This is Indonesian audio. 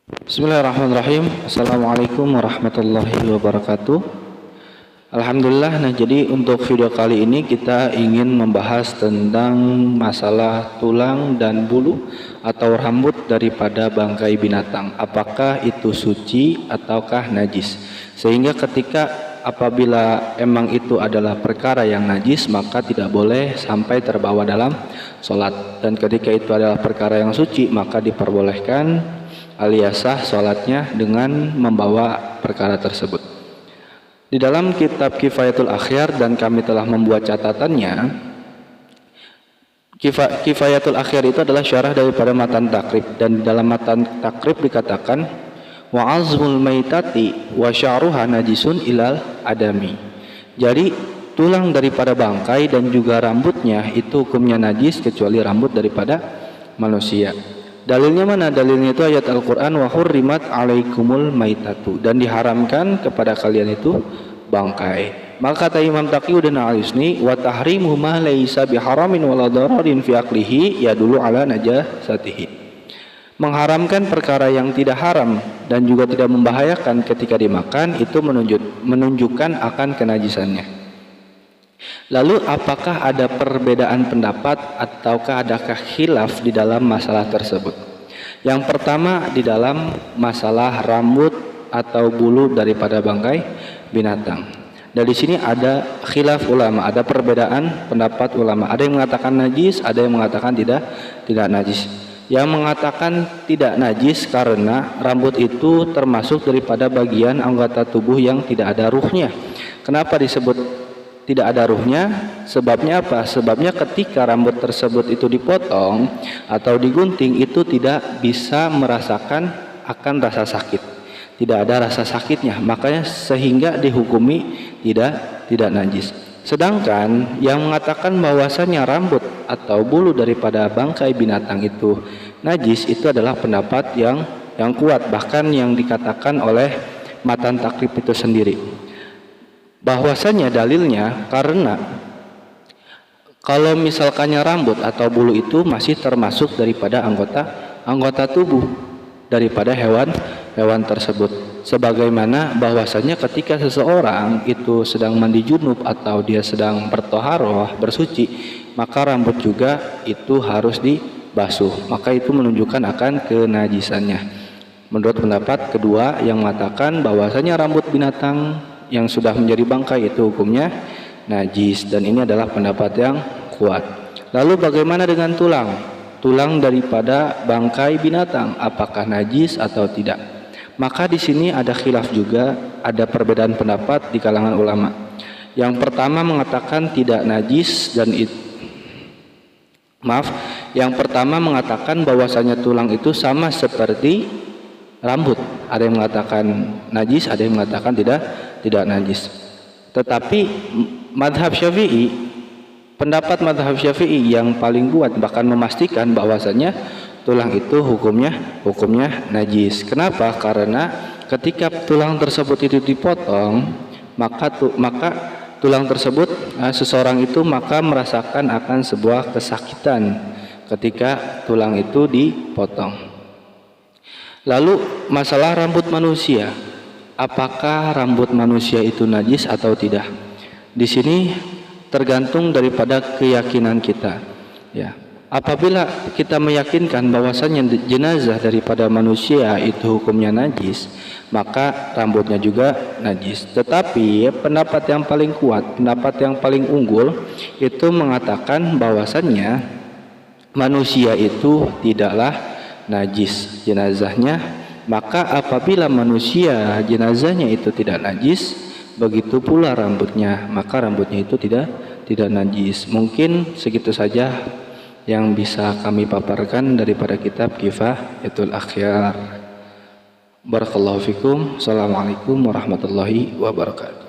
Bismillahirrahmanirrahim. Assalamualaikum warahmatullahi wabarakatuh. Alhamdulillah. Nah, jadi untuk video kali ini kita ingin membahas tentang masalah tulang dan bulu atau rambut daripada bangkai binatang. Apakah itu suci ataukah najis? Sehingga ketika apabila emang itu adalah perkara yang najis, maka tidak boleh sampai terbawa dalam sholat. Dan ketika itu adalah perkara yang suci, maka diperbolehkan alias sah sholatnya dengan membawa perkara tersebut. Di dalam kitab Kifayatul Akhyar, dan kami telah membuat catatannya, Kifayatul Akhyar itu adalah syarah daripada matan takrib, dan di dalam matan takrib dikatakan wa azmul maitati wa sya'ruha najisun ilal adami. Jadi tulang daripada bangkai dan juga rambutnya itu hukumnya najis kecuali rambut daripada manusia. Dalilnya mana? Dalilnya itu ayat Al-Quran, wa hurrimat alaikumul maitatu, dan diharamkan kepada kalian itu bangkai. Maka kata Imam Taqiyuddin Al-Isni, wa tahrimu ma laisa biharamin wala dararin fi aklihi yadullu ala najasatihi. Mengharamkan perkara yang tidak haram dan juga tidak membahayakan ketika dimakan itu menunjukkan akan kenajisannya. Lalu apakah ada perbedaan pendapat ataukah adakah khilaf di dalam masalah tersebut? Yang pertama, di dalam masalah rambut atau bulu daripada bangkai binatang. Dari sini ada khilaf ulama, ada perbedaan pendapat ulama. Ada yang mengatakan najis, ada yang mengatakan tidak najis. Yang mengatakan tidak najis karena rambut itu termasuk daripada bagian anggota tubuh yang tidak ada ruhnya. Kenapa disebut tidak ada ruhnya? Sebabnya apa? Sebabnya ketika rambut tersebut itu dipotong atau digunting, itu tidak bisa merasakan akan rasa sakit. Tidak ada rasa sakitnya, makanya sehingga dihukumi tidak najis. Sedangkan yang mengatakan bahwasanya rambut atau bulu daripada bangkai binatang itu najis, itu adalah pendapat yang kuat, bahkan yang dikatakan oleh matan takrib itu sendiri. Bahwasanya dalilnya karena kalau misalkannya rambut atau bulu itu masih termasuk daripada anggota tubuh daripada hewan tersebut. Sebagaimana bahwasanya ketika seseorang itu sedang mandi junub atau dia sedang bertoharoh, bersuci, maka rambut juga itu harus dibasuh. Maka itu menunjukkan akan kenajisannya. Menurut pendapat kedua yang mengatakan bahwasanya rambut binatang yang sudah menjadi bangkai itu hukumnya najis, dan ini adalah pendapat yang kuat. Lalu bagaimana dengan tulang? Tulang daripada bangkai binatang apakah najis atau tidak? Maka di sini ada khilaf juga, ada perbedaan pendapat di kalangan ulama. Yang pertama mengatakan tidak najis yang pertama mengatakan bahwasanya tulang itu sama seperti rambut. Ada yang mengatakan najis, ada yang mengatakan tidak najis. Tetapi pendapat madhab Syafi'i yang paling kuat bahkan memastikan bahwasanya tulang itu hukumnya najis. Kenapa? Karena ketika tulang tersebut itu dipotong, maka tulang tersebut seseorang itu maka merasakan akan sebuah kesakitan ketika tulang itu dipotong. Lalu masalah rambut manusia, apakah rambut manusia itu najis atau tidak? Di sini tergantung daripada keyakinan kita. Ya, apabila kita meyakinkan bahwasanya jenazah daripada manusia itu hukumnya najis, maka rambutnya juga najis. Tetapi pendapat yang paling kuat, pendapat yang paling unggul itu mengatakan bahwasanya manusia itu tidaklah najis jenazahnya. Maka apabila manusia jenazahnya itu tidak najis, begitu pula rambutnya, maka rambutnya itu tidak najis. Mungkin segitu saja yang bisa kami paparkan daripada kitab Kifayatul Akhyar. Barakallahu fikum. Assalamualaikum warahmatullahi wabarakatuh.